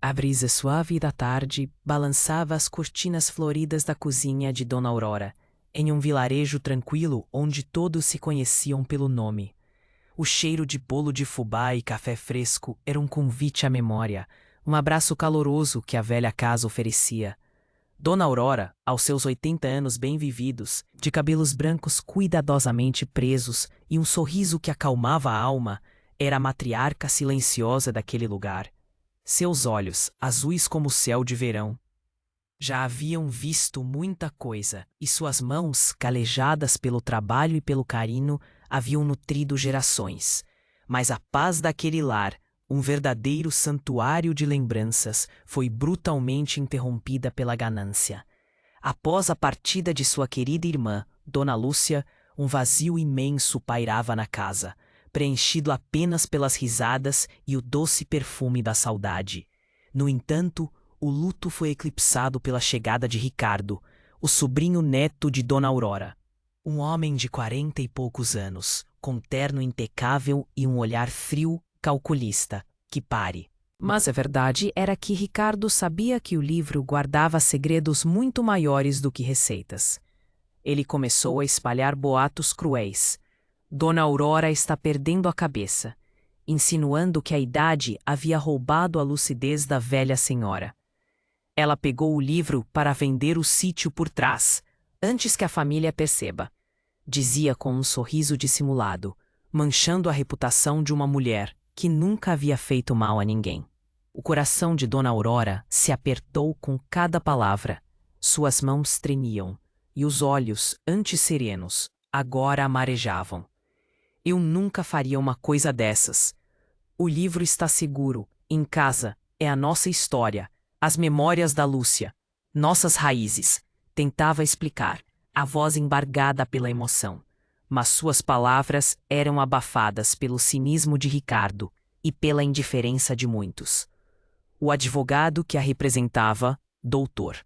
A brisa suave da tarde balançava as cortinas floridas da cozinha de Dona Aurora, em um vilarejo tranquilo onde todos se conheciam pelo nome. O cheiro de bolo de fubá e café fresco era um convite à memória, um abraço caloroso que a velha casa oferecia. Dona Aurora, aos seus 80 anos bem vividos, de cabelos brancos cuidadosamente presos e um sorriso que acalmava a alma, era a matriarca silenciosa daquele lugar. Seus olhos, azuis como o céu de verão, já haviam visto muita coisa, e suas mãos, calejadas pelo trabalho e pelo carinho, haviam nutrido gerações. Mas a paz daquele lar, um verdadeiro santuário de lembranças, foi brutalmente interrompida pela ganância. Após a partida de sua querida irmã, Dona Lúcia, um vazio imenso pairava na casa, preenchido apenas pelas risadas e o doce perfume da saudade. No entanto, o luto foi eclipsado pela chegada de Ricardo, o sobrinho neto de Dona Aurora. Um homem de 40 e poucos anos, com terno impecável e um olhar frio, calculista, que pare. Mas a verdade era que Ricardo sabia que o livro guardava segredos muito maiores do que receitas. Ele começou a espalhar boatos cruéis. Dona Aurora está perdendo a cabeça, insinuando que a idade havia roubado a lucidez da velha senhora. Ela pegou o livro para vender o sítio por trás, antes que a família perceba. Dizia com um sorriso dissimulado, manchando a reputação de uma mulher que nunca havia feito mal a ninguém. O coração de Dona Aurora se apertou com cada palavra. Suas mãos tremiam, e os olhos, antes serenos, agora a marejavam. Eu nunca faria uma coisa dessas. O livro está seguro, em casa, é a nossa história, as memórias da Lúcia, nossas raízes, tentava explicar, a voz embargada pela emoção. Mas suas palavras eram abafadas pelo cinismo de Ricardo e pela indiferença de muitos. O advogado que a representava, doutor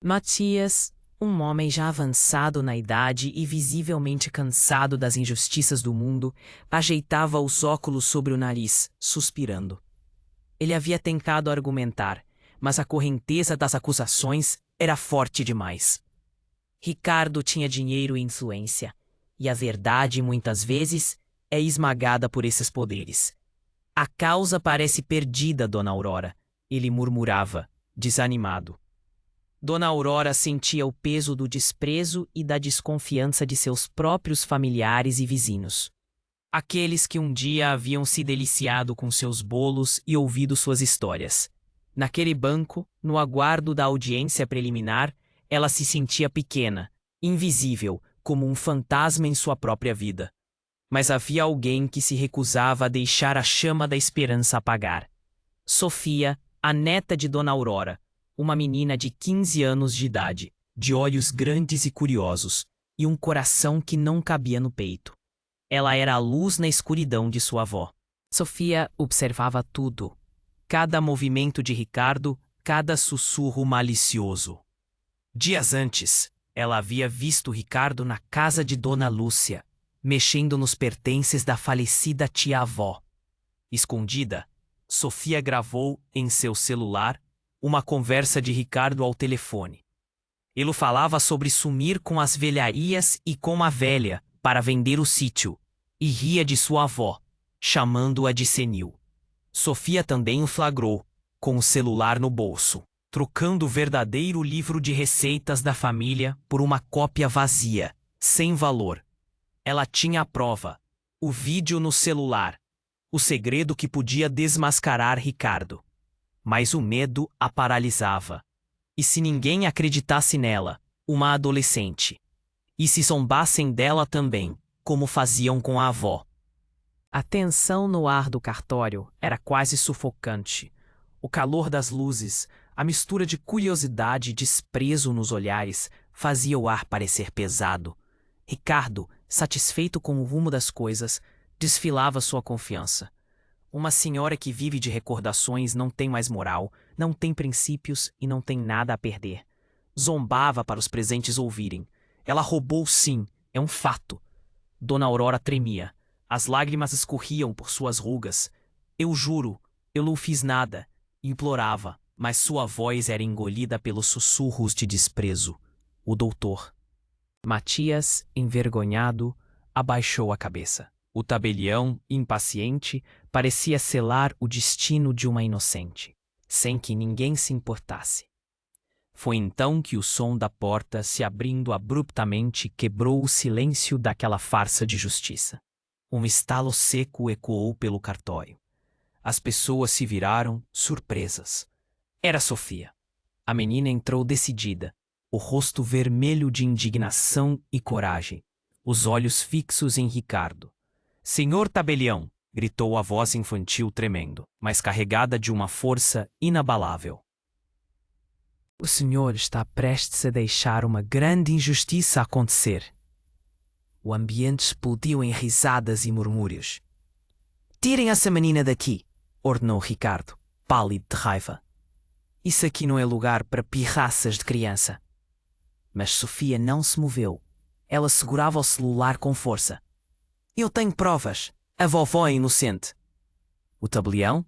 Matias, um homem já avançado na idade e visivelmente cansado das injustiças do mundo, ajeitava os óculos sobre o nariz, suspirando. Ele havia tentado argumentar, mas a correnteza das acusações era forte demais. Ricardo tinha dinheiro e influência, e a verdade, muitas vezes, é esmagada por esses poderes. A causa parece perdida, Dona Aurora, ele murmurava, desanimado. Dona Aurora sentia o peso do desprezo e da desconfiança de seus próprios familiares e vizinhos. Aqueles que um dia haviam se deliciado com seus bolos e ouvido suas histórias. Naquele banco, no aguardo da audiência preliminar, ela se sentia pequena, invisível, como um fantasma em sua própria vida. Mas havia alguém que se recusava a deixar a chama da esperança apagar. Sofia, a neta de Dona Aurora, uma menina de 15 anos de idade, de olhos grandes e curiosos, e um coração que não cabia no peito. Ela era a luz na escuridão de sua avó. Sofia observava tudo. Cada movimento de Ricardo, cada sussurro malicioso. Dias antes, ela havia visto Ricardo na casa de Dona Lúcia, mexendo nos pertences da falecida tia-avó. Escondida, Sofia gravou, em seu celular, uma conversa de Ricardo ao telefone. Ele falava sobre sumir com as velharias e com a velha para vender o sítio, e ria de sua avó, chamando-a de senil. Sofia também o flagrou, com o celular no bolso, trocando o verdadeiro livro de receitas da família por uma cópia vazia, sem valor. Ela tinha a prova, o vídeo no celular, o segredo que podia desmascarar Ricardo. Mas o medo a paralisava. E se ninguém acreditasse nela, uma adolescente? E se zombassem dela também, como faziam com a avó? A tensão no ar do cartório era quase sufocante. O calor das luzes, a mistura de curiosidade e desprezo nos olhares, fazia o ar parecer pesado. Ricardo, satisfeito com o rumo das coisas, desfilava sua confiança. Uma senhora que vive de recordações não tem mais moral, não tem princípios e não tem nada a perder. Zombava para os presentes ouvirem. Ela roubou sim, é um fato. Dona Aurora tremia. As lágrimas escorriam por suas rugas. Eu juro, eu não fiz nada. implorava, mas sua voz era engolida pelos sussurros de desprezo. O doutor. Matias, envergonhado, abaixou a cabeça. O tabelião, impaciente, parecia selar o destino de uma inocente, sem que ninguém se importasse. Foi então que o som da porta se abrindo abruptamente quebrou o silêncio daquela farsa de justiça. Um estalo seco ecoou pelo cartório. As pessoas se viraram, surpresas. Era Sofia. A menina entrou decidida, o rosto vermelho de indignação e coragem, os olhos fixos em Ricardo. "Senhor tabelião!" gritou a voz infantil tremendo, mas carregada de uma força inabalável. "O senhor está prestes a deixar uma grande injustiça acontecer." O ambiente explodiu em risadas e murmúrios. "Tirem essa menina daqui!" ordenou Ricardo, pálido de raiva. "Isso aqui não é lugar para pirraças de criança." Mas Sofia não se moveu. Ela segurava o celular com força. "Eu tenho provas. A vovó é inocente." O tabelião,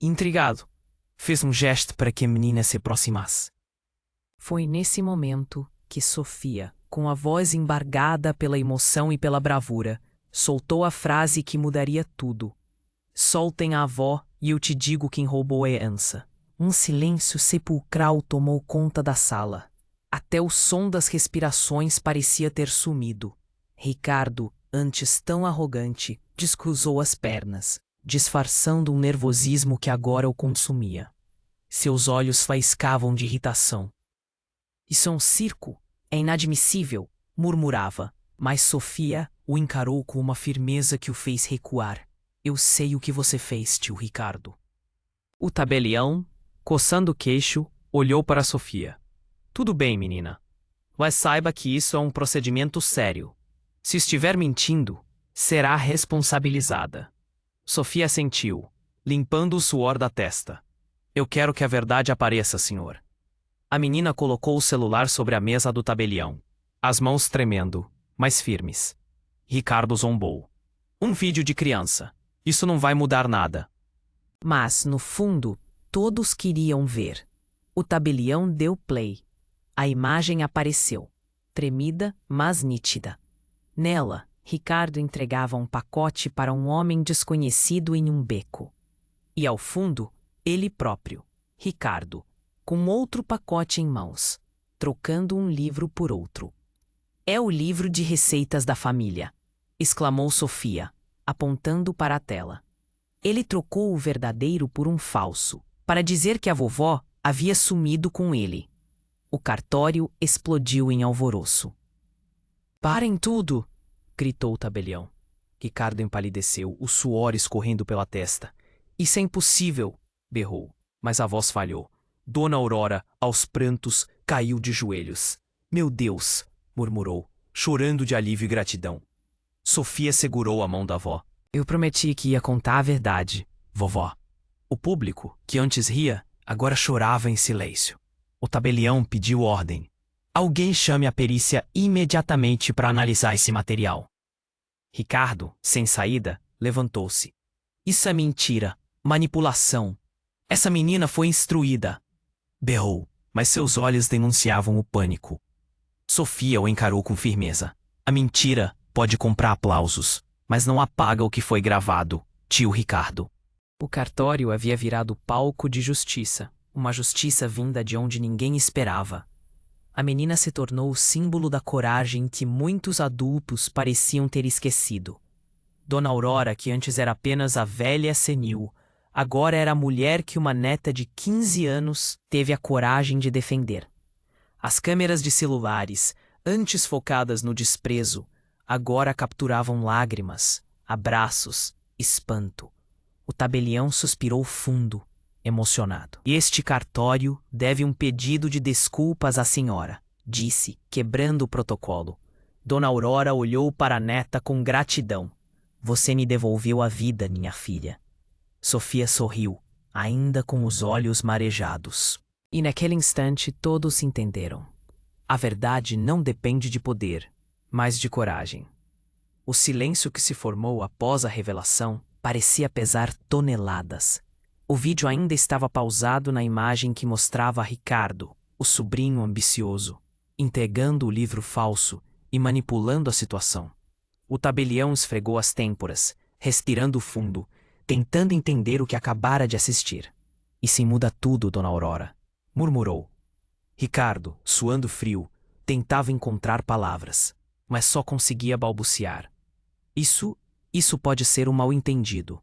intrigado, fez um gesto para que a menina se aproximasse. Foi nesse momento que Sofia, com a voz embargada pela emoção e pela bravura, soltou a frase que mudaria tudo. "Soltem a avó e eu te digo quem roubou a herança." Um silêncio sepulcral tomou conta da sala. Até o som das respirações parecia ter sumido. Ricardo, antes tão arrogante, descruzou as pernas, disfarçando um nervosismo que agora o consumia. Seus olhos faiscavam de irritação. "Isso é um circo. É inadmissível", murmurava, mas Sofia o encarou com uma firmeza que o fez recuar. "Eu sei o que você fez, tio Ricardo." O tabelião, coçando o queixo, olhou para Sofia. "Tudo bem, menina. Mas saiba que isso é um procedimento sério. Se estiver mentindo, será responsabilizada." Sofia assentiu, limpando o suor da testa. "Eu quero que a verdade apareça, senhor." A menina colocou o celular sobre a mesa do tabelião, as mãos tremendo, mas firmes. Ricardo zombou. "Um vídeo de criança. Isso não vai mudar nada." Mas, no fundo, todos queriam ver. O tabelião deu play. A imagem apareceu, tremida, mas nítida. Nela, Ricardo entregava um pacote para um homem desconhecido em um beco. E ao fundo, ele próprio, Ricardo, com outro pacote em mãos, trocando um livro por outro. "É o livro de receitas da família", exclamou Sofia, apontando para a tela. Ele trocou o verdadeiro por um falso, para dizer que a vovó havia sumido com ele. O cartório explodiu em alvoroço. "Parem tudo!" gritou o tabelião. Ricardo empalideceu, o suor escorrendo pela testa. "Isso é impossível!" berrou, mas a voz falhou. Dona Aurora, aos prantos, caiu de joelhos. "Meu Deus!" murmurou, chorando de alívio e gratidão. Sofia segurou a mão da avó. "Eu prometi que ia contar a verdade, vovó." O público, que antes ria, agora chorava em silêncio. O tabelião pediu ordem. "Alguém chame a perícia imediatamente para analisar esse material." Ricardo, sem saída, levantou-se. "Isso é mentira, manipulação. Essa menina foi instruída." Berrou, mas seus olhos denunciavam o pânico. Sofia o encarou com firmeza. "A mentira pode comprar aplausos, mas não apaga o que foi gravado, tio Ricardo." O cartório havia virado palco de justiça, uma justiça vinda de onde ninguém esperava. A menina se tornou o símbolo da coragem que muitos adultos pareciam ter esquecido. Dona Aurora, que antes era apenas a velha senil, agora era a mulher que uma neta de 15 anos teve a coragem de defender. As câmeras de celulares, antes focadas no desprezo, agora capturavam lágrimas, abraços, espanto. O tabelião suspirou fundo, emocionado. "Este cartório deve um pedido de desculpas à senhora", disse, quebrando o protocolo. Dona Aurora olhou para a neta com gratidão. "Você me devolveu a vida, minha filha." Sofia sorriu, ainda com os olhos marejados. E naquele instante todos entenderam. A verdade não depende de poder, mas de coragem. O silêncio que se formou após a revelação parecia pesar toneladas. O vídeo ainda estava pausado na imagem que mostrava Ricardo, o sobrinho ambicioso, entregando o livro falso e manipulando a situação. O tabelião esfregou as têmporas, respirando fundo, tentando entender o que acabara de assistir. "Isso muda tudo, Dona Aurora", murmurou. Ricardo, suando frio, tentava encontrar palavras, mas só conseguia balbuciar. Isso pode ser um mal-entendido."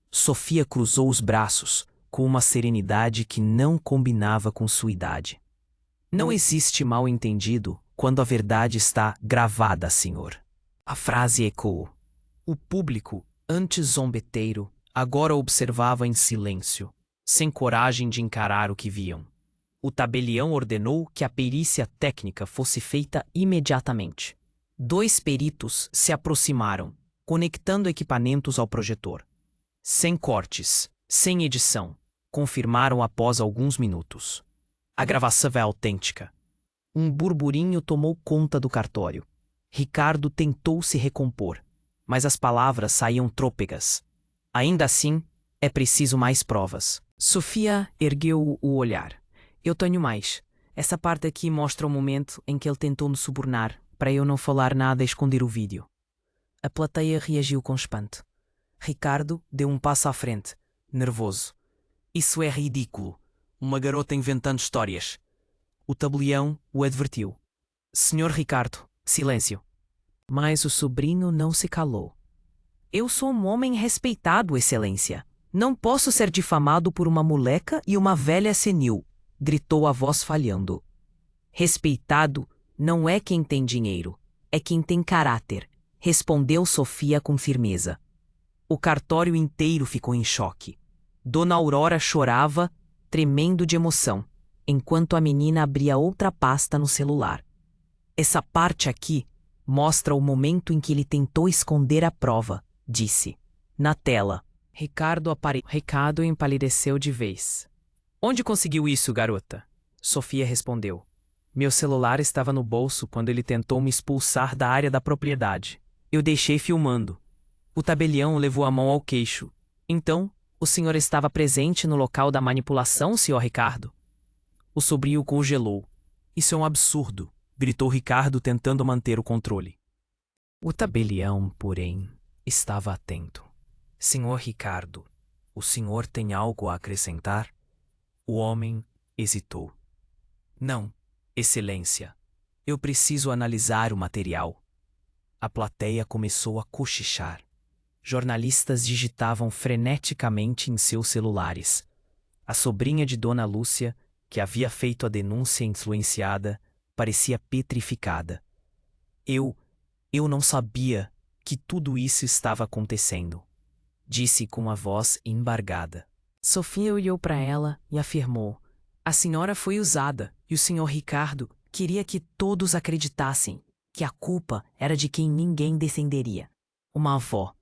Sofia cruzou os braços, com uma serenidade que não combinava com sua idade. "Não existe mal-entendido quando a verdade está gravada, senhor." A frase ecoou. O público, antes zombeteiro, agora observava em silêncio, sem coragem de encarar o que viam. O tabelião ordenou que a perícia técnica fosse feita imediatamente. 2 peritos se aproximaram, conectando equipamentos ao projetor. Sem cortes, sem edição, confirmaram após alguns minutos. A gravação é autêntica. Um burburinho tomou conta do cartório. Ricardo tentou se recompor, mas as palavras saíam trôpegas. "Ainda assim, é preciso mais provas." Sofia ergueu o olhar. "Eu tenho mais. Essa parte aqui mostra o momento em que ele tentou me subornar, para eu não falar nada e esconder o vídeo." A plateia reagiu com espanto. Ricardo deu um passo à frente, nervoso. "Isso é ridículo. Uma garota inventando histórias." O tabelião o advertiu. "Senhor Ricardo, silêncio." Mas o sobrinho não se calou. "Eu sou um homem respeitado, Excelência. Não posso ser difamado por uma moleca e uma velha senil", gritou a voz falhando. "Respeitado não é quem tem dinheiro, é quem tem caráter", respondeu Sofia com firmeza. O cartório inteiro ficou em choque. Dona Aurora chorava, tremendo de emoção, enquanto a menina abria outra pasta no celular. "Essa parte aqui mostra o momento em que ele tentou esconder a prova", disse. Na tela, Ricardo empalideceu de vez. "Onde conseguiu isso, garota?" Sofia respondeu. "Meu celular estava no bolso quando ele tentou me expulsar da área da propriedade. Eu deixei filmando." O tabelião levou a mão ao queixo. "Então, o senhor estava presente no local da manipulação, senhor Ricardo?" O sobrinho congelou. "Isso é um absurdo", gritou Ricardo tentando manter o controle. O tabelião, porém, estava atento. "Senhor Ricardo, o senhor tem algo a acrescentar?" O homem hesitou. "Não, Excelência. Eu preciso analisar o material." A plateia começou a cochichar. Jornalistas digitavam freneticamente em seus celulares. A sobrinha de Dona Lúcia, que havia feito a denúncia influenciada, parecia petrificada. Eu não sabia que tudo isso estava acontecendo", disse com a voz embargada. Sofia olhou para ela e afirmou: "A senhora foi usada e o senhor Ricardo queria que todos acreditassem que a culpa era de quem ninguém defenderia, uma avó."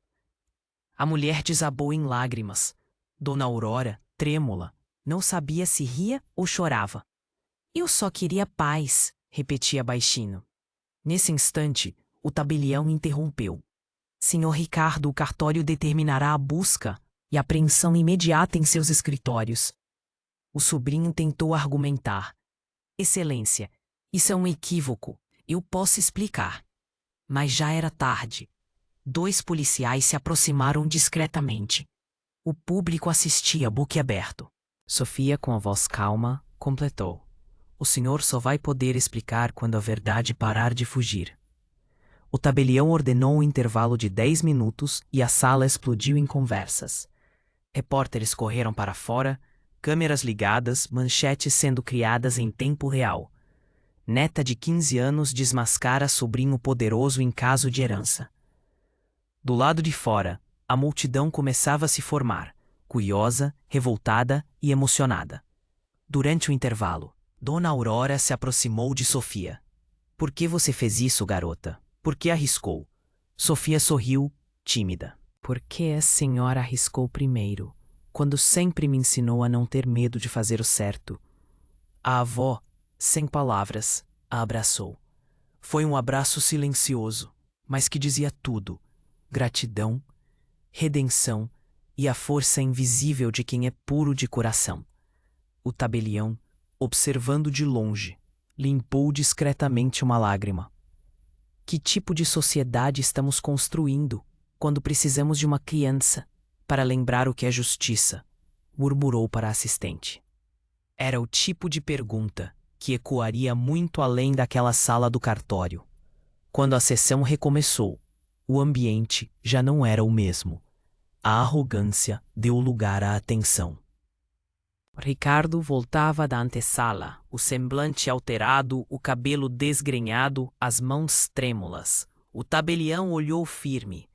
A mulher desabou em lágrimas. Dona Aurora, trêmula, não sabia se ria ou chorava. "Eu só queria paz", repetia baixinho. Nesse instante, o tabelião interrompeu. "Senhor Ricardo, o cartório determinará a busca e apreensão imediata em seus escritórios." O sobrinho tentou argumentar. "Excelência, isso é um equívoco. Eu posso explicar." Mas já era tarde. 2 policiais se aproximaram discretamente. O público assistia boquiaberto. Sofia, com a voz calma, completou: "O senhor só vai poder explicar quando a verdade parar de fugir." O tabelião ordenou um intervalo de 10 minutos e a sala explodiu em conversas. Repórteres correram para fora, câmeras ligadas, manchetes sendo criadas em tempo real. Neta de 15 anos desmascara sobrinho poderoso em caso de herança. Do lado de fora, a multidão começava a se formar, curiosa, revoltada e emocionada. Durante o intervalo, Dona Aurora se aproximou de Sofia. "Por que você fez isso, garota? Por que arriscou?" Sofia sorriu, tímida. "Porque a senhora arriscou primeiro, quando sempre me ensinou a não ter medo de fazer o certo." A avó, sem palavras, a abraçou. Foi um abraço silencioso, mas que dizia tudo: gratidão, redenção e a força invisível de quem é puro de coração. O tabelião, observando de longe, limpou discretamente uma lágrima. Que tipo de sociedade estamos construindo quando precisamos de uma criança para lembrar o que é justiça? Murmurou para a assistente. Era o tipo de pergunta que ecoaria muito além daquela sala do cartório. Quando a sessão recomeçou, o ambiente já não era o mesmo. A arrogância deu lugar à atenção. Ricardo voltava da antessala, o semblante alterado, o cabelo desgrenhado, as mãos trêmulas. O tabelião olhou firme.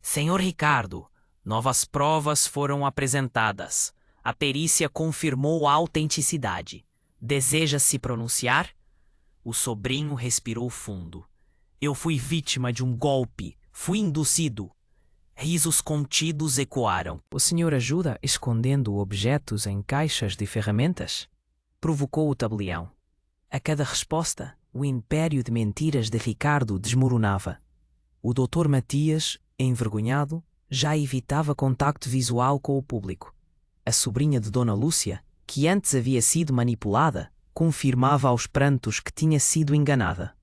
Senhor Ricardo, novas provas foram apresentadas. A perícia confirmou a autenticidade. Deseja se pronunciar? O sobrinho respirou fundo. Eu fui vítima de um golpe. Fui induzido. Risos contidos ecoaram. O senhor ajuda escondendo objetos em caixas de ferramentas? Provocou o tabelião. A cada resposta, o império de mentiras de Ricardo desmoronava. O Dr. Matias, envergonhado, já evitava contacto visual com o público. A sobrinha de Dona Lúcia, que antes havia sido manipulada, confirmava aos prantos que tinha sido enganada.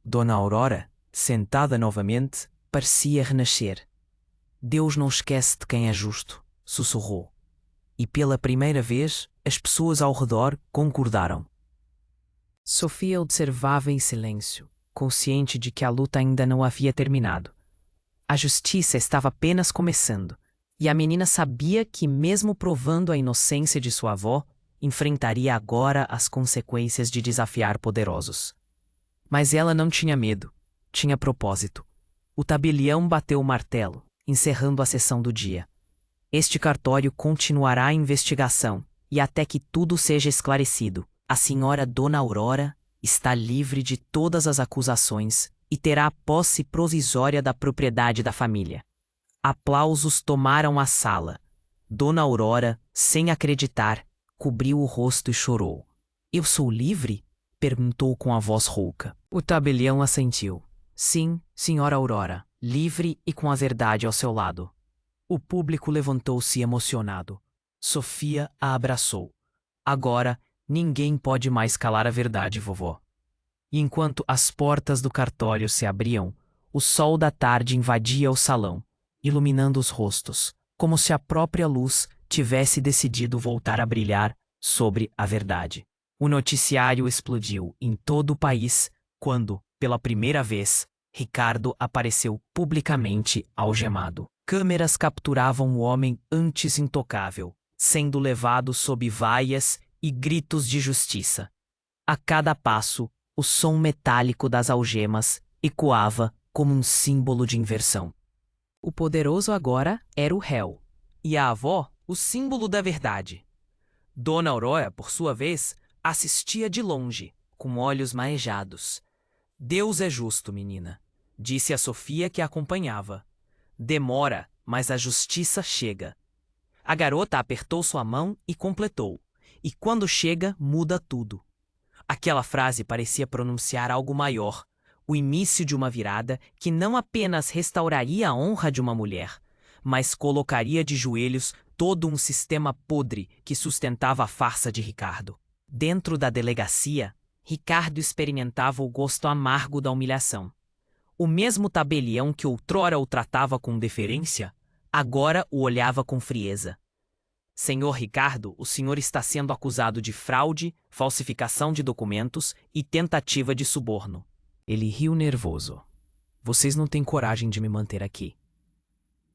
Dona Aurora, sentada novamente, parecia renascer. Deus não esquece de quem é justo, sussurrou. E pela primeira vez, as pessoas ao redor concordaram. Sofia observava em silêncio, consciente de que a luta ainda não havia terminado. A justiça estava apenas começando, e a menina sabia que, mesmo provando a inocência de sua avó, enfrentaria agora as consequências de desafiar poderosos. Mas ela não tinha medo, tinha propósito. O tabelião bateu o martelo, encerrando a sessão do dia. Este cartório continuará a investigação, e até que tudo seja esclarecido, a senhora Dona Aurora está livre de todas as acusações e terá a posse provisória da propriedade da família. Aplausos tomaram a sala. Dona Aurora, sem acreditar, cobriu o rosto e chorou. Eu sou livre? Perguntou com a voz rouca. O tabelião assentiu. Sim, senhora Aurora, livre e com a verdade ao seu lado. O público levantou-se emocionado. Sofia a abraçou. Agora, ninguém pode mais calar a verdade, vovó. E enquanto as portas do cartório se abriam, o sol da tarde invadia o salão, iluminando os rostos, como se a própria luz tivesse decidido voltar a brilhar sobre a verdade. O noticiário explodiu em todo o país quando, pela primeira vez, Ricardo apareceu publicamente algemado. Câmeras capturavam o homem antes intocável, sendo levado sob vaias e gritos de justiça. A cada passo, o som metálico das algemas ecoava como um símbolo de inversão. O poderoso agora era o réu, e a avó o símbolo da verdade. Dona Aurora, por sua vez, assistia de longe, com olhos marejados. Deus é justo, menina, disse a Sofia que a acompanhava. Demora, mas a justiça chega. A garota apertou sua mão e completou. E quando chega, muda tudo. Aquela frase parecia pronunciar algo maior, o início de uma virada que não apenas restauraria a honra de uma mulher, mas colocaria de joelhos todo um sistema podre que sustentava a farsa de Ricardo. Dentro da delegacia, Ricardo experimentava o gosto amargo da humilhação. O mesmo tabelião que outrora o tratava com deferência, agora o olhava com frieza. Senhor Ricardo, o senhor está sendo acusado de fraude, falsificação de documentos e tentativa de suborno. Ele riu nervoso. Vocês não têm coragem de me manter aqui.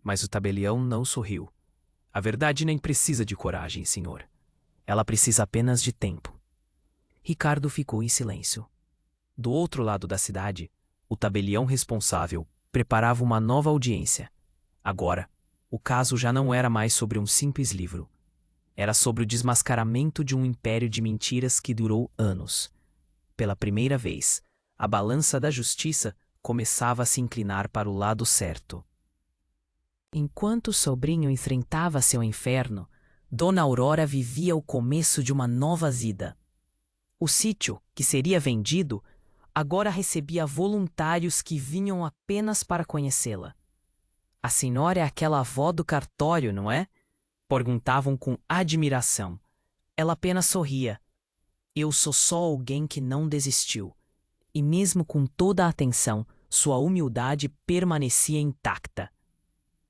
Mas o tabelião não sorriu. A verdade nem precisa de coragem, senhor. Ela precisa apenas de tempo. Ricardo ficou em silêncio. Do outro lado da cidade, o tabelião responsável preparava uma nova audiência. Agora, o caso já não era mais sobre um simples livro. Era sobre o desmascaramento de um império de mentiras que durou anos. Pela primeira vez, a balança da justiça começava a se inclinar para o lado certo. Enquanto o sobrinho enfrentava seu inferno, Dona Aurora vivia o começo de uma nova vida. O sítio, que seria vendido, agora recebia voluntários que vinham apenas para conhecê-la. A senhora é aquela avó do cartório, não é? Perguntavam com admiração. Ela apenas sorria. Eu sou só alguém que não desistiu. E mesmo com toda a atenção, sua humildade permanecia intacta.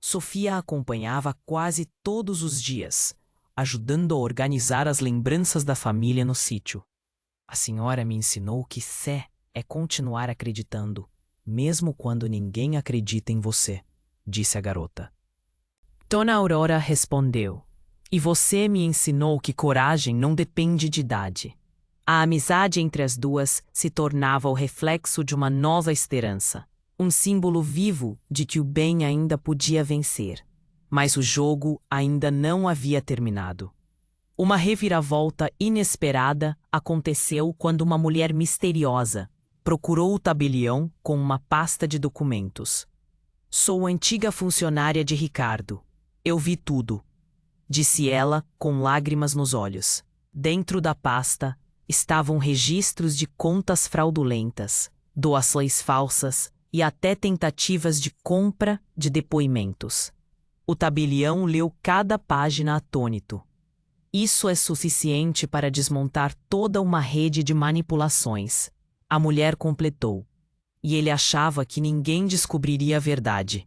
Sofia a acompanhava quase todos os dias, ajudando a organizar as lembranças da família no sítio. A senhora me ensinou que fé é continuar acreditando, mesmo quando ninguém acredita em você, disse a garota. Dona Aurora respondeu, e você me ensinou que coragem não depende de idade. A amizade entre as duas se tornava o reflexo de uma nova esperança, um símbolo vivo de que o bem ainda podia vencer. Mas o jogo ainda não havia terminado. Uma reviravolta inesperada aconteceu quando uma mulher misteriosa procurou o tabelião com uma pasta de documentos. Sou antiga funcionária de Ricardo. Eu vi tudo, disse ela com lágrimas nos olhos. Dentro da pasta estavam registros de contas fraudulentas, doações falsas e até tentativas de compra de depoimentos. O tabelião leu cada página atônito. Isso é suficiente para desmontar toda uma rede de manipulações, a mulher completou. E ele achava que ninguém descobriria a verdade.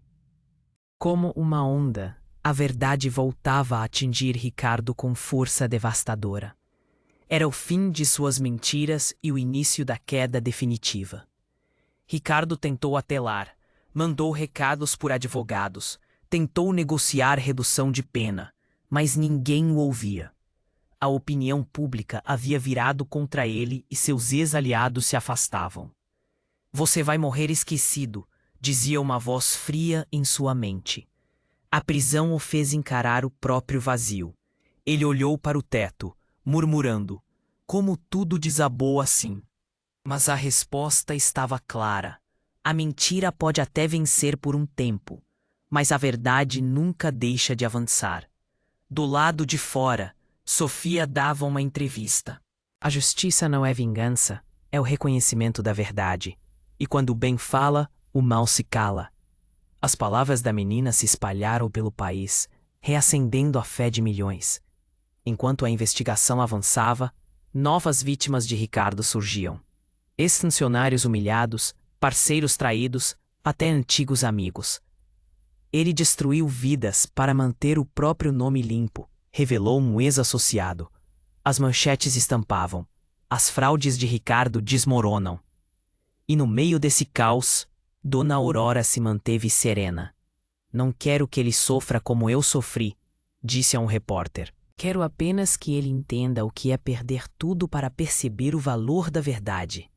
Como uma onda, a verdade voltava a atingir Ricardo com força devastadora. Era o fim de suas mentiras e o início da queda definitiva. Ricardo tentou apelar, mandou recados por advogados, tentou negociar redução de pena, mas ninguém o ouvia. A opinião pública havia virado contra ele e seus ex-aliados se afastavam. Você vai morrer esquecido, dizia uma voz fria em sua mente. A prisão o fez encarar o próprio vazio. Ele olhou para o teto, murmurando, como tudo desabou assim. Mas a resposta estava clara. A mentira pode até vencer por um tempo, mas a verdade nunca deixa de avançar. Do lado de fora, Sofia dava uma entrevista. A justiça não é vingança, é o reconhecimento da verdade. E quando o bem fala, o mal se cala. As palavras da menina se espalharam pelo país, reacendendo a fé de milhões. Enquanto a investigação avançava, novas vítimas de Ricardo surgiam. Ex-funcionários humilhados, parceiros traídos, até antigos amigos. Ele destruiu vidas para manter o próprio nome limpo, revelou um ex-associado. As manchetes estampavam. As fraudes de Ricardo desmoronam. E no meio desse caos, Dona Aurora se manteve serena. Não quero que ele sofra como eu sofri, disse a um repórter. Quero apenas que ele entenda o que é perder tudo para perceber o valor da verdade.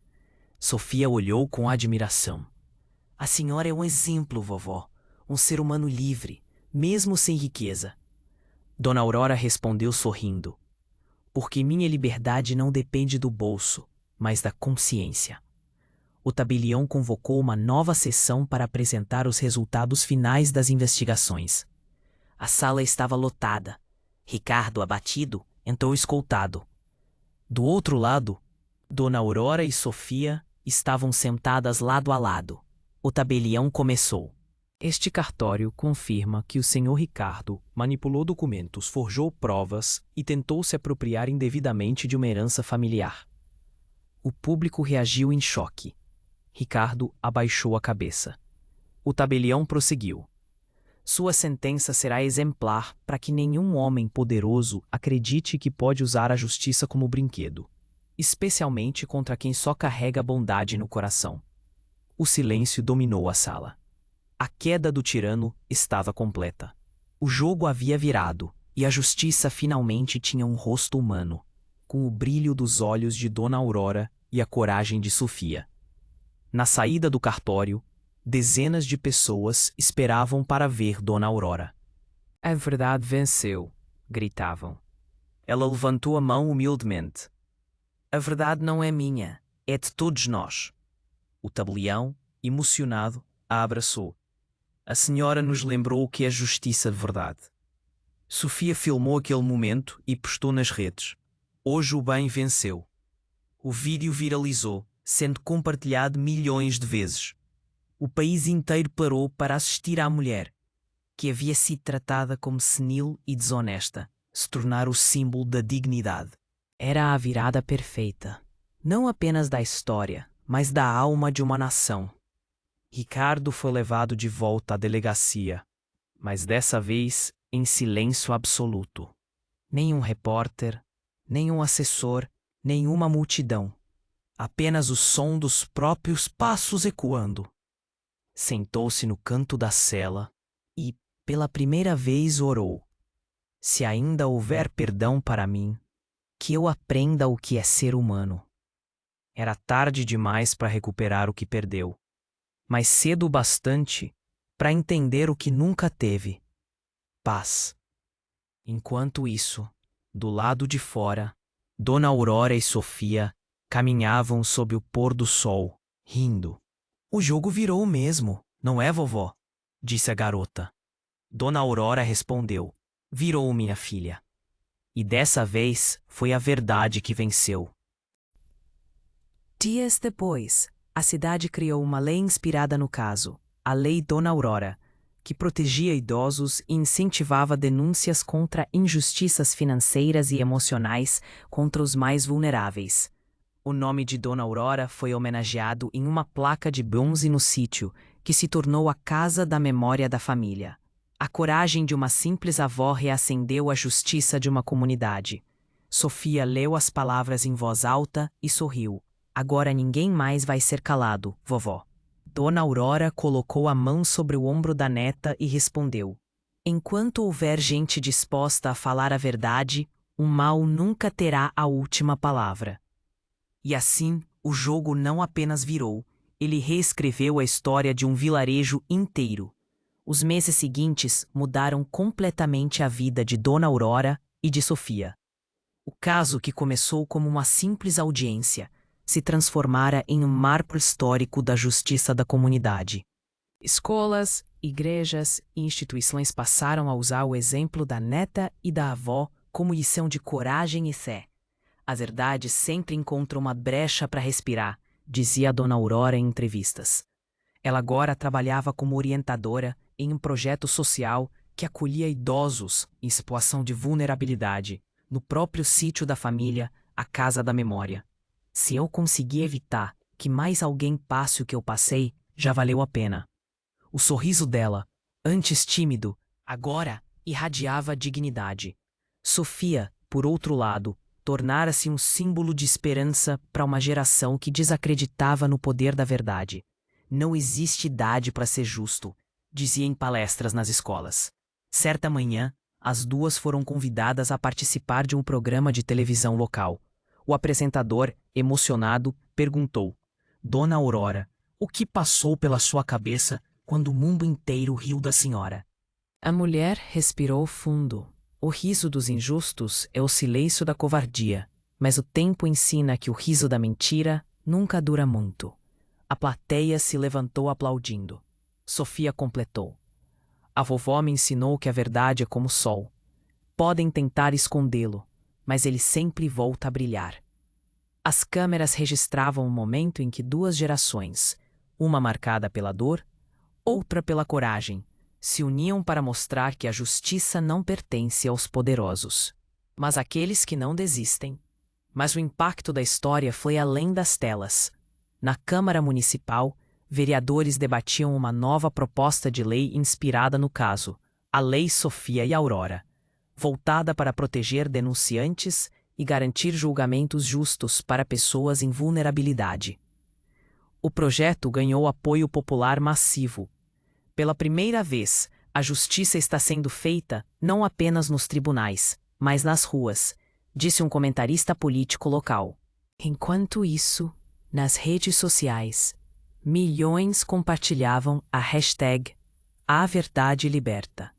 Sofia olhou com admiração. A senhora é um exemplo, vovó. Um ser humano livre, mesmo sem riqueza. Dona Aurora respondeu sorrindo. Porque minha liberdade não depende do bolso, mas da consciência. O tabelião convocou uma nova sessão para apresentar os resultados finais das investigações. A sala estava lotada. Ricardo, abatido, entrou escoltado. Do outro lado, Dona Aurora e Sofia estavam sentadas lado a lado. O tabelião começou. Este cartório confirma que o senhor Ricardo manipulou documentos, forjou provas e tentou se apropriar indevidamente de uma herança familiar. O público reagiu em choque. Ricardo abaixou a cabeça. O tabelião prosseguiu. Sua sentença será exemplar para que nenhum homem poderoso acredite que pode usar a justiça como brinquedo, especialmente contra quem só carrega bondade no coração. O silêncio dominou a sala. A queda do tirano estava completa. O jogo havia virado, e a justiça finalmente tinha um rosto humano, com o brilho dos olhos de Dona Aurora e a coragem de Sofia. Na saída do cartório, dezenas de pessoas esperavam para ver Dona Aurora. A verdade venceu, gritavam. Ela levantou a mão humildemente. A verdade não é minha, é de todos nós. O tabelião, emocionado, a abraçou. A senhora nos lembrou o que é justiça de verdade. Sofia filmou aquele momento e postou nas redes. Hoje o bem venceu. O vídeo viralizou, sendo compartilhado milhões de vezes. O país inteiro parou para assistir à mulher. que havia sido tratada como senil e desonesta, se tornar o símbolo da dignidade. Era a virada perfeita, não apenas da história, mas da alma de uma nação. Ricardo foi levado de volta à delegacia, mas dessa vez em silêncio absoluto. Nenhum repórter, nenhum assessor, nenhuma multidão. Apenas o som dos próprios passos ecoando. Sentou-se no canto da cela e, pela primeira vez, orou. Se ainda houver perdão para mim, que eu aprenda o que é ser humano. Era tarde demais para recuperar o que perdeu, mas cedo o bastante para entender o que nunca teve: paz. Enquanto isso, do lado de fora, Dona Aurora e Sofia caminhavam sob o pôr do sol, rindo. O jogo virou mesmo, não é, vovó? Disse a garota. Dona Aurora respondeu: virou, minha filha. E dessa vez foi a verdade que venceu. Dias depois, a cidade criou uma lei inspirada no caso, a Lei Dona Aurora, que protegia idosos e incentivava denúncias contra injustiças financeiras e emocionais contra os mais vulneráveis. O nome de Dona Aurora foi homenageado em uma placa de bronze no sítio, que se tornou a Casa da Memória da Família. A coragem de uma simples avó reacendeu a justiça de uma comunidade. Sofia leu as palavras em voz alta e sorriu. Agora ninguém mais vai ser calado, vovó. Dona Aurora colocou a mão sobre o ombro da neta e respondeu: enquanto houver gente disposta a falar a verdade, o mal nunca terá a última palavra. E assim, o jogo não apenas virou, ele reescreveu a história de um vilarejo inteiro. Os meses seguintes mudaram completamente a vida de Dona Aurora e de Sofia. O caso, que começou como uma simples audiência, se transformara em um marco histórico da justiça da comunidade. Escolas, igrejas e instituições passaram a usar o exemplo da neta e da avó como lição de coragem e fé. A verdade sempre encontra uma brecha para respirar, dizia a Dona Aurora em entrevistas. Ela agora trabalhava como orientadora em um projeto social que acolhia idosos em situação de vulnerabilidade, no próprio sítio da família, a Casa da Memória. Se eu conseguir evitar que mais alguém passe o que eu passei, já valeu a pena. O sorriso dela, antes tímido, agora irradiava dignidade. Sofia, por outro lado, tornara-se um símbolo de esperança para uma geração que desacreditava no poder da verdade. Não existe idade para ser justo, dizia em palestras nas escolas. Certa manhã, as duas foram convidadas a participar de um programa de televisão local. O apresentador, emocionado, perguntou: Dona Aurora, o que passou pela sua cabeça quando o mundo inteiro riu da senhora? A mulher respirou fundo. O riso dos injustos é o silêncio da covardia, mas o tempo ensina que o riso da mentira nunca dura muito. A plateia se levantou aplaudindo. Sofia completou: a vovó me ensinou que a verdade é como o sol. Podem tentar escondê-lo, mas ele sempre volta a brilhar. As câmeras registravam o momento em que duas gerações, uma marcada pela dor, outra pela coragem, se uniam para mostrar que a justiça não pertence aos poderosos, mas àqueles que não desistem. Mas o impacto da história foi além das telas. Na Câmara Municipal, vereadores debatiam uma nova proposta de lei inspirada no caso, a Lei Sofia e Aurora, voltada para proteger denunciantes e garantir julgamentos justos para pessoas em vulnerabilidade. O projeto ganhou apoio popular massivo. Pela primeira vez, a justiça está sendo feita não apenas nos tribunais, mas nas ruas, disse um comentarista político local. Enquanto isso, nas redes sociais, milhões compartilhavam a hashtag #AVerdadeLiberta,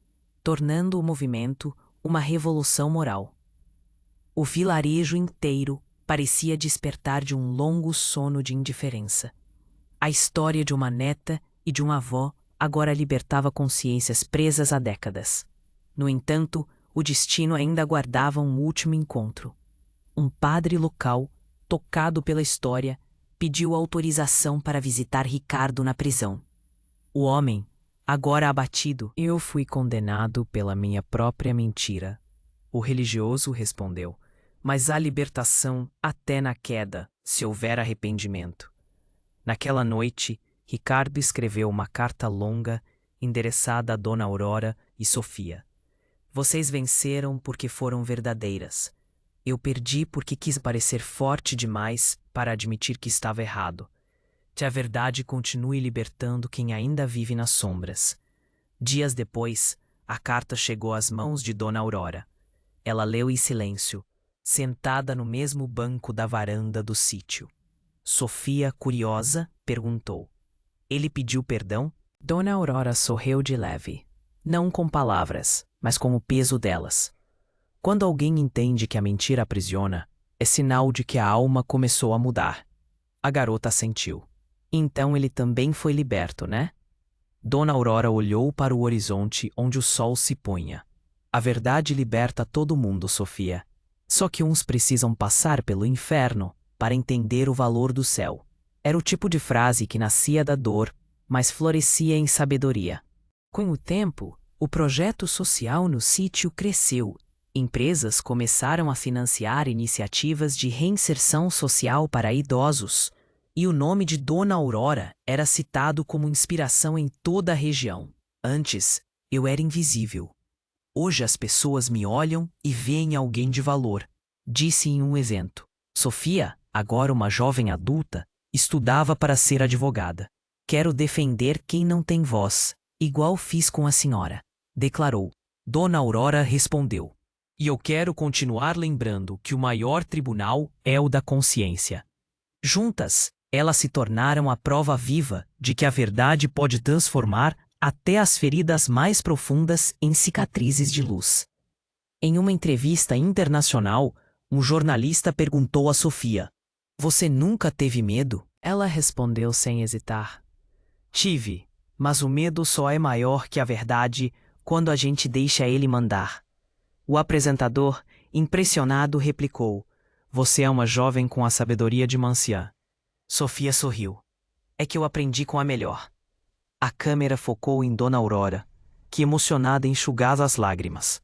tornando o movimento uma revolução moral. O vilarejo inteiro parecia despertar de um longo sono de indiferença. A história de uma neta e de uma avó agora libertava consciências presas há décadas. No entanto, o destino ainda aguardava um último encontro. Um padre local, tocado pela história, pediu autorização para visitar Ricardo na prisão. O homem, agora abatido. Eu fui condenado pela minha própria mentira. O religioso respondeu, mas há libertação até na queda, se houver arrependimento. Naquela noite, Ricardo escreveu uma carta longa, endereçada a Dona Aurora e Sofia. Vocês venceram porque foram verdadeiras. Eu perdi porque quis parecer forte demais para admitir que estava errado. Que a verdade continue libertando quem ainda vive nas sombras. Dias depois, a carta chegou às mãos de Dona Aurora. Ela leu em silêncio, sentada no mesmo banco da varanda do sítio. Sofia, curiosa, perguntou. Ele pediu perdão? Dona Aurora sorriu de leve. Não com palavras, mas com o peso delas. Quando alguém entende que a mentira aprisiona, é sinal de que a alma começou a mudar. A garota assentiu. Então ele também foi liberto, né? Dona Aurora olhou para o horizonte onde o sol se punha. A verdade liberta todo mundo, Sofia. Só que uns precisam passar pelo inferno para entender o valor do céu. Era o tipo de frase que nascia da dor, mas florescia em sabedoria. Com o tempo, o projeto social no sítio cresceu. Empresas começaram a financiar iniciativas de reinserção social para idosos, e o nome de Dona Aurora era citado como inspiração em toda a região. Antes, eu era invisível. Hoje as pessoas me olham e veem alguém de valor, disse em um evento. Sofia, agora uma jovem adulta, estudava para ser advogada. Quero defender quem não tem voz, igual fiz com a senhora, declarou. Dona Aurora respondeu. E eu quero continuar lembrando que o maior tribunal é o da consciência. Juntas, elas se tornaram a prova viva de que a verdade pode transformar até as feridas mais profundas em cicatrizes de luz. Em uma entrevista internacional, um jornalista perguntou a Sofia: Você nunca teve medo? Ela respondeu sem hesitar. Tive, mas o medo só é maior que a verdade quando a gente deixa ele mandar. O apresentador, impressionado, replicou: Você é uma jovem com a sabedoria de uma anciã. Sofia sorriu. É que eu aprendi com a melhor. A câmera focou em Dona Aurora, que emocionada enxugava as lágrimas.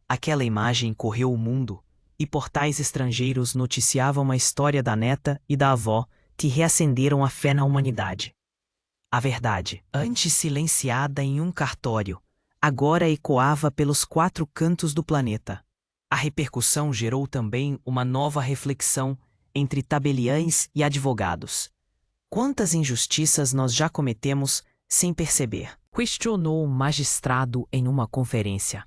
Aquela imagem correu o mundo, e portais estrangeiros noticiavam a história da neta e da avó que reacenderam a fé na humanidade. A verdade, antes silenciada em um cartório, agora ecoava pelos 4 cantos do planeta. A repercussão gerou também uma nova reflexão entre tabeliães e advogados. Quantas injustiças nós já cometemos sem perceber? Questionou o magistrado em uma conferência.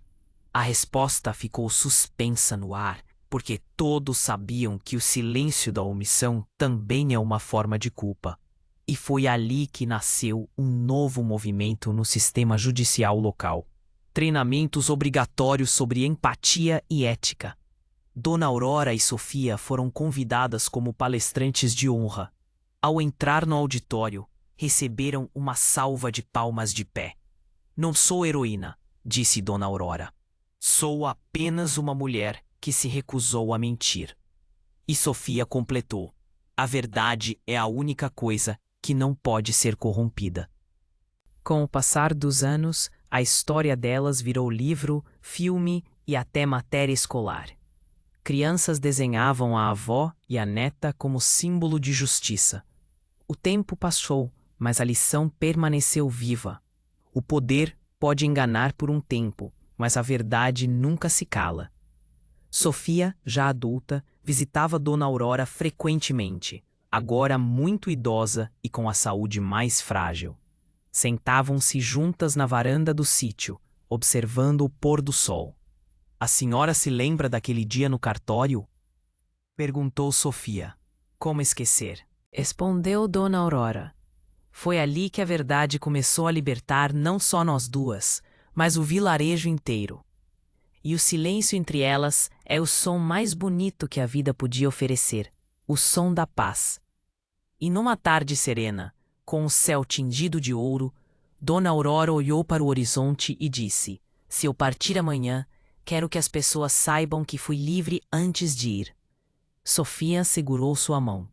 A resposta ficou suspensa no ar, porque todos sabiam que o silêncio da omissão também é uma forma de culpa. E foi ali que nasceu um novo movimento no sistema judicial local. Treinamentos obrigatórios sobre empatia e ética. Dona Aurora e Sofia foram convidadas como palestrantes de honra. Ao entrar no auditório, receberam uma salva de palmas de pé. Não sou heroína, disse Dona Aurora. Sou apenas uma mulher que se recusou a mentir. E Sofia completou: A verdade é a única coisa que não pode ser corrompida. Com o passar dos anos, a história delas virou livro, filme e até matéria escolar. Crianças desenhavam a avó e a neta como símbolo de justiça. O tempo passou, mas a lição permaneceu viva. O poder pode enganar por um tempo, mas a verdade nunca se cala. Sofia, já adulta, visitava Dona Aurora frequentemente, agora muito idosa e com a saúde mais frágil. Sentavam-se juntas na varanda do sítio, observando o pôr do sol. A senhora se lembra daquele dia no cartório? Perguntou Sofia. Como esquecer? Respondeu Dona Aurora. Foi ali que a verdade começou a libertar não só nós duas, mas o vilarejo inteiro. E o silêncio entre elas é o som mais bonito que a vida podia oferecer, o som da paz. E numa tarde serena, com o céu tingido de ouro, Dona Aurora olhou para o horizonte e disse: Se eu partir amanhã, quero que as pessoas saibam que fui livre antes de ir. Sofia segurou sua mão.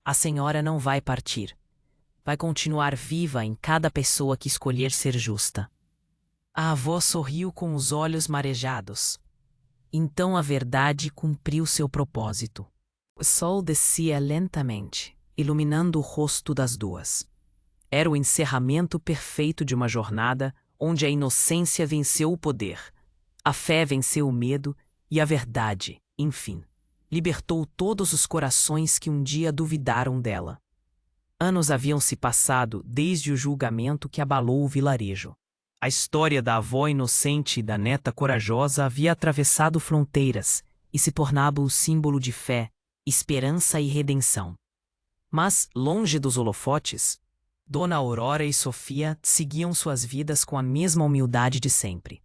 A senhora não vai partir. vai continuar viva em cada pessoa que escolher ser justa. A avó sorriu com os olhos marejados. Então a verdade cumpriu seu propósito. O sol descia lentamente, iluminando o rosto das duas. Era o encerramento perfeito de uma jornada onde a inocência venceu o poder, a fé venceu o medo e a verdade, enfim, libertou todos os corações que um dia duvidaram dela. Anos haviam se passado desde o julgamento que abalou o vilarejo. A história da avó inocente e da neta corajosa havia atravessado fronteiras e se tornado o símbolo de fé, esperança e redenção. Mas, longe dos holofotes, Dona Aurora e Sofia seguiam suas vidas com a mesma humildade de sempre.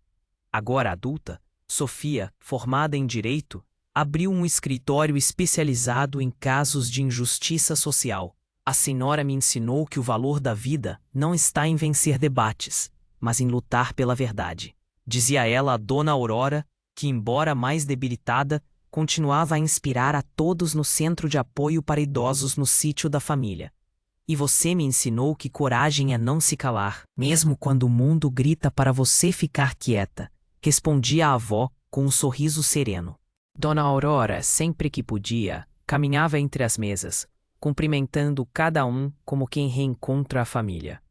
Agora adulta, Sofia, formada em direito, abriu um escritório especializado em casos de injustiça social. A senhora me ensinou que o valor da vida não está em vencer debates, mas em lutar pela verdade. Dizia ela a Dona Aurora, que, embora mais debilitada, continuava a inspirar a todos no centro de apoio para idosos no sítio da família. E você me ensinou que coragem é não se calar, mesmo quando o mundo grita para você ficar quieta, respondia a avó com um sorriso sereno. Dona Aurora, sempre que podia, caminhava entre as mesas, cumprimentando cada um como quem reencontra a família.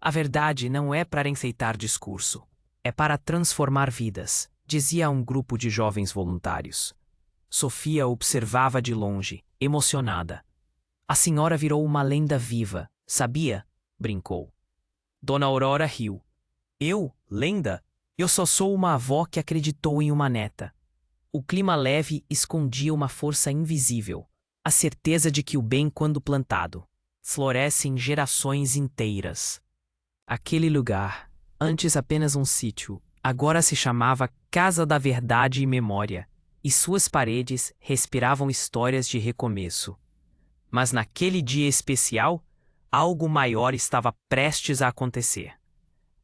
A verdade não é para enfeitar discurso, é para transformar vidas, dizia a um grupo de jovens voluntários. Sofia observava de longe, emocionada. A senhora virou uma lenda viva, sabia? Brincou. Dona Aurora riu. Eu, lenda? Eu só sou uma avó que acreditou em uma neta. O clima leve escondia uma força invisível, a certeza de que o bem, quando plantado, floresce em gerações inteiras. Aquele lugar, antes apenas um sítio, agora se chamava Casa da Verdade e Memória, e suas paredes respiravam histórias de recomeço. Mas naquele dia especial, algo maior estava prestes a acontecer.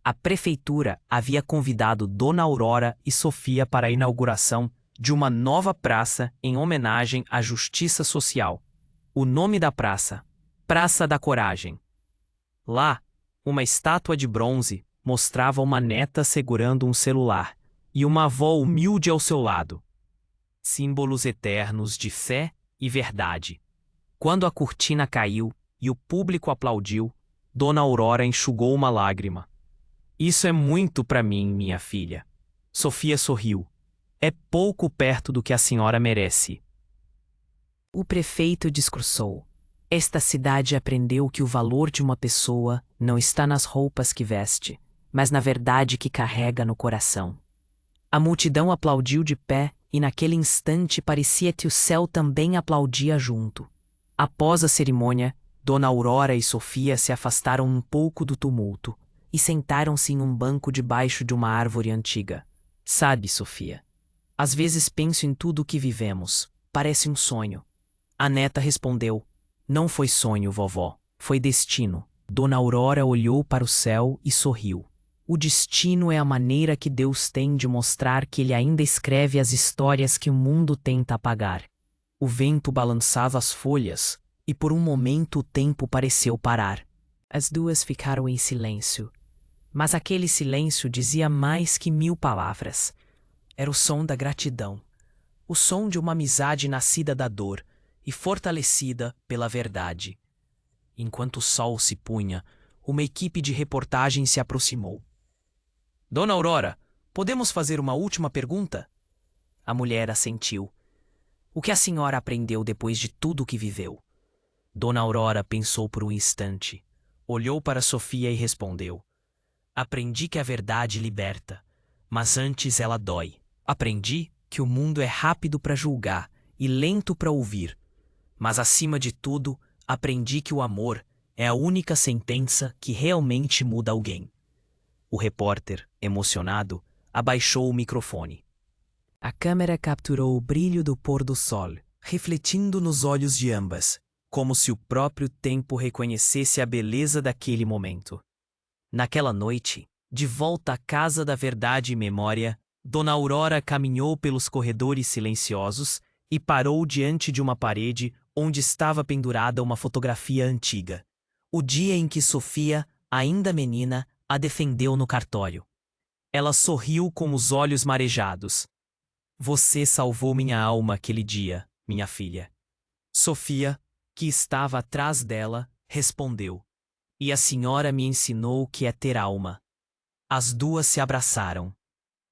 A prefeitura havia convidado Dona Aurora e Sofia para a inauguração de uma nova praça em homenagem à justiça social. O nome da praça: Praça da Coragem. Lá, uma estátua de bronze mostrava uma neta segurando um celular e uma avó humilde ao seu lado. Símbolos eternos de fé e verdade. Quando a cortina caiu e o público aplaudiu, Dona Aurora enxugou uma lágrima. Isso é muito para mim, minha filha. Sofia sorriu. É pouco perto do que a senhora merece. O prefeito discursou. Esta cidade aprendeu que o valor de uma pessoa não está nas roupas que veste, mas na verdade que carrega no coração. A multidão aplaudiu de pé e naquele instante parecia que o céu também aplaudia junto. Após a cerimônia, Dona Aurora e Sofia se afastaram um pouco do tumulto e sentaram-se em um banco debaixo de uma árvore antiga. Sabe, Sofia, às vezes penso em tudo o que vivemos. Parece um sonho. A neta respondeu. Não foi sonho, vovó. Foi destino. Dona Aurora olhou para o céu e sorriu. O destino é a maneira que Deus tem de mostrar que Ele ainda escreve as histórias que o mundo tenta apagar. O vento balançava as folhas, e por um momento o tempo pareceu parar. As duas ficaram em silêncio. Mas aquele silêncio dizia mais que 1000 palavras. Era o som da gratidão. O som de uma amizade nascida da dor e fortalecida pela verdade. Enquanto o sol se punha, uma equipe de reportagem se aproximou. Dona Aurora, podemos fazer uma última pergunta? A mulher assentiu. O que a senhora aprendeu depois de tudo o que viveu? Dona Aurora pensou por um instante, olhou para Sofia e respondeu. Aprendi que a verdade liberta, mas antes ela dói. Aprendi que o mundo é rápido para julgar e lento para ouvir. Mas acima de tudo, aprendi que o amor é a única sentença que realmente muda alguém. O repórter, emocionado, abaixou o microfone. A câmera capturou o brilho do pôr do sol, refletindo nos olhos de ambas, como se o próprio tempo reconhecesse a beleza daquele momento. Naquela noite, de volta à Casa da Verdade e Memória, Dona Aurora caminhou pelos corredores silenciosos e parou diante de uma parede onde estava pendurada uma fotografia antiga. O dia em que Sofia, ainda menina, a defendeu no cartório. Ela sorriu com os olhos marejados. Você salvou minha alma aquele dia, minha filha. Sofia, que estava atrás dela, respondeu. E a senhora me ensinou o que é ter alma. As duas se abraçaram.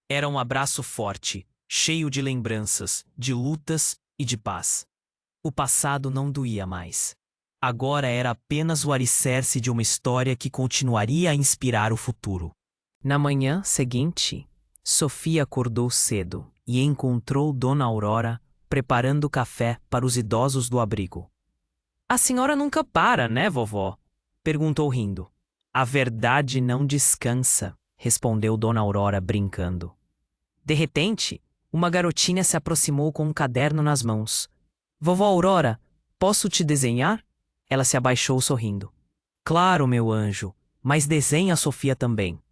Era um abraço forte, cheio de lembranças, de lutas e de paz. O passado não doía mais. Agora era apenas o alicerce de uma história que continuaria a inspirar o futuro. Na manhã seguinte, Sofia acordou cedo e encontrou Dona Aurora preparando café para os idosos do abrigo. A senhora nunca para, né, vovó? Perguntou rindo. A verdade não descansa, respondeu Dona Aurora brincando. De repente, uma garotinha se aproximou com um caderno nas mãos. Vovó Aurora, posso te desenhar? Ela se abaixou sorrindo. Claro, meu anjo, mas desenha a Sofia também.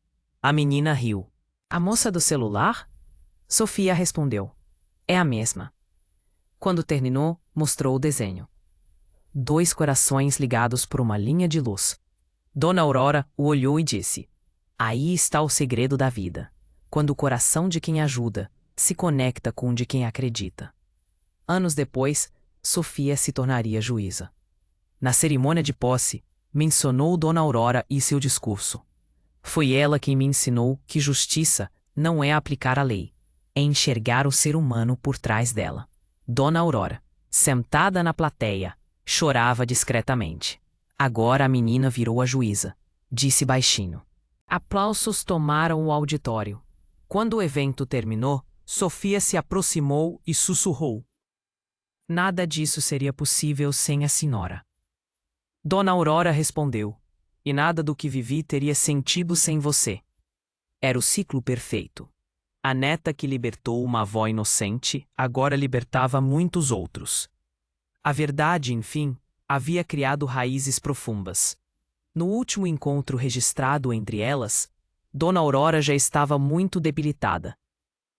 A menina riu. A moça do celular? Sofia respondeu. É a mesma. Quando terminou, mostrou o desenho. 2 corações ligados por uma linha de luz. Dona Aurora o olhou e disse: Aí está o segredo da vida, quando o coração de quem ajuda se conecta com o de quem acredita. Anos depois, Sofia se tornaria juíza. Na cerimônia de posse, mencionou Dona Aurora e seu discurso. Foi ela quem me ensinou que justiça não é aplicar a lei, é enxergar o ser humano por trás dela. Dona Aurora, sentada na plateia, chorava discretamente. Agora a menina virou a juíza, disse baixinho. Aplausos tomaram o auditório. Quando o evento terminou, Sofia se aproximou e sussurrou. Nada disso seria possível sem a senhora. Dona Aurora respondeu. E nada do que vivi teria sentido sem você. Era o ciclo perfeito. A neta que libertou uma avó inocente agora libertava muitos outros. A verdade, enfim, havia criado raízes profundas. No último encontro registrado entre elas, Dona Aurora já estava muito debilitada.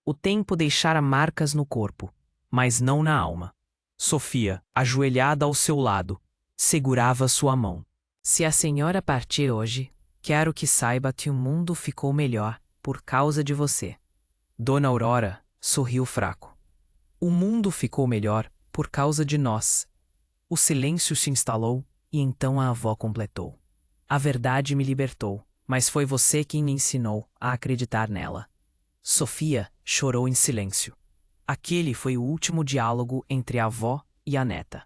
O tempo deixara marcas no corpo, mas não na alma. Sofia, ajoelhada ao seu lado, segurava sua mão. Se a senhora partir hoje, quero que saiba que o mundo ficou melhor por causa de você. Dona Aurora sorriu fraco. O mundo ficou melhor por causa de nós. O silêncio se instalou e então a avó completou. A verdade me libertou, mas foi você quem me ensinou a acreditar nela. Sofia chorou em silêncio. Aquele foi o último diálogo entre a avó e a neta.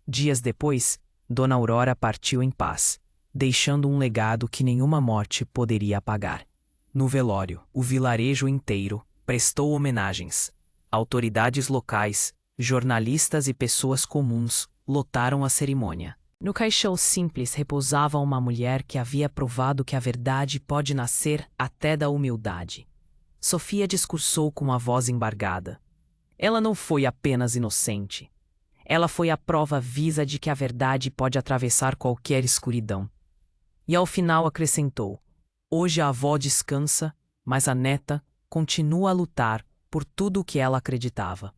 Dias depois, Dona Aurora partiu em paz, deixando um legado que nenhuma morte poderia apagar. No velório, o vilarejo inteiro prestou homenagens. Autoridades locais, jornalistas e pessoas comuns lotaram a cerimônia. No caixão simples repousava uma mulher que havia provado que a verdade pode nascer até da humildade. Sofia discursou com a voz embargada. Ela não foi apenas inocente. Ela foi a prova viva de que a verdade pode atravessar qualquer escuridão. E ao final acrescentou: hoje a avó descansa, mas a neta continua a lutar por tudo o que ela acreditava.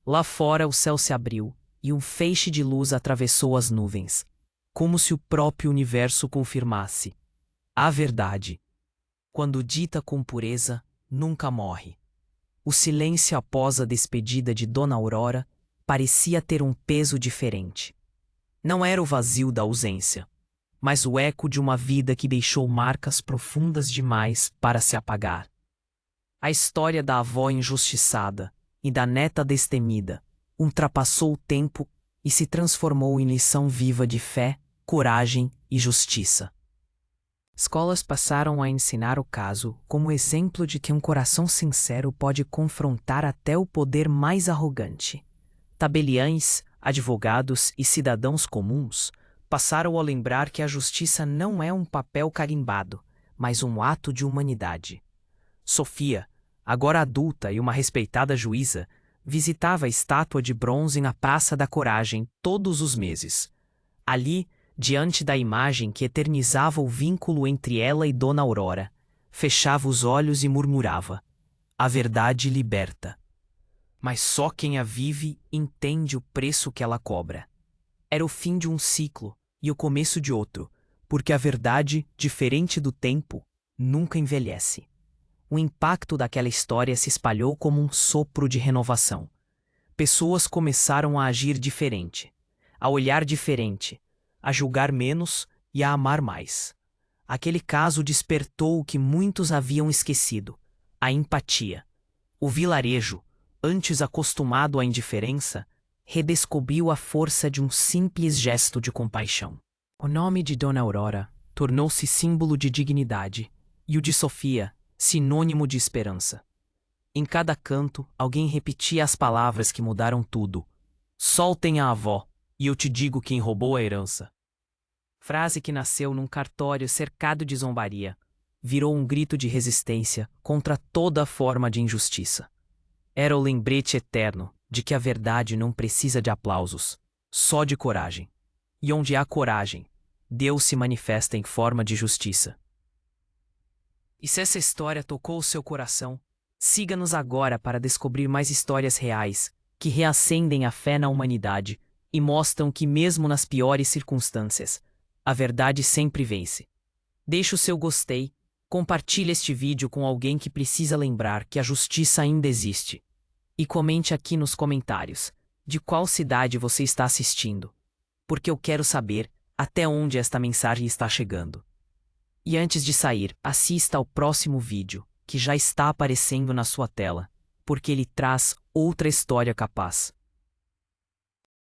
Lá fora o céu se abriu e um feixe de luz atravessou as nuvens, como se o próprio universo confirmasse: a verdade, quando dita com pureza, nunca morre. O silêncio após a despedida de Dona Aurora parecia ter um peso diferente. Não era o vazio da ausência, mas o eco de uma vida que deixou marcas profundas demais para se apagar. A história da avó injustiçada e da neta destemida ultrapassou o tempo e se transformou em lição viva de fé, coragem e justiça. Escolas passaram a ensinar o caso como exemplo de que um coração sincero pode confrontar até o poder mais arrogante. Tabeliães, advogados e cidadãos comuns passaram a lembrar que a justiça não é um papel carimbado, mas um ato de humanidade. Sofia, agora adulta e uma respeitada juíza, visitava a estátua de bronze na Praça da Coragem todos os meses. Ali, diante da imagem que eternizava o vínculo entre ela e Dona Aurora, fechava os olhos e murmurava: a verdade liberta. Mas só quem a vive entende o preço que ela cobra. Era o fim de um ciclo e o começo de outro, porque a verdade, diferente do tempo, nunca envelhece. O impacto daquela história se espalhou como um sopro de renovação. Pessoas começaram a agir diferente, a olhar diferente, a julgar menos e a amar mais. Aquele caso despertou o que muitos haviam esquecido: a empatia. O vilarejo, antes acostumado à indiferença, redescobriu a força de um simples gesto de compaixão. O nome de Dona Aurora tornou-se símbolo de dignidade, e o de Sofia, sinônimo de esperança. Em cada canto, alguém repetia as palavras que mudaram tudo. Soltem a avó, e eu te digo quem roubou a herança. Frase que nasceu num cartório cercado de zombaria, virou um grito de resistência contra toda forma de injustiça. Era o lembrete eterno de que a verdade não precisa de aplausos, só de coragem. E onde há coragem, Deus se manifesta em forma de justiça. E se essa história tocou o seu coração, siga-nos agora para descobrir mais histórias reais que reacendem a fé na humanidade e mostram que, mesmo nas piores circunstâncias, a verdade sempre vence. Deixe o seu gostei, compartilhe este vídeo com alguém que precisa lembrar que a justiça ainda existe. E comente aqui nos comentários de qual cidade você está assistindo, porque eu quero saber até onde esta mensagem está chegando. E antes de sair, assista ao próximo vídeo, que já está aparecendo na sua tela, porque ele traz outra história capaz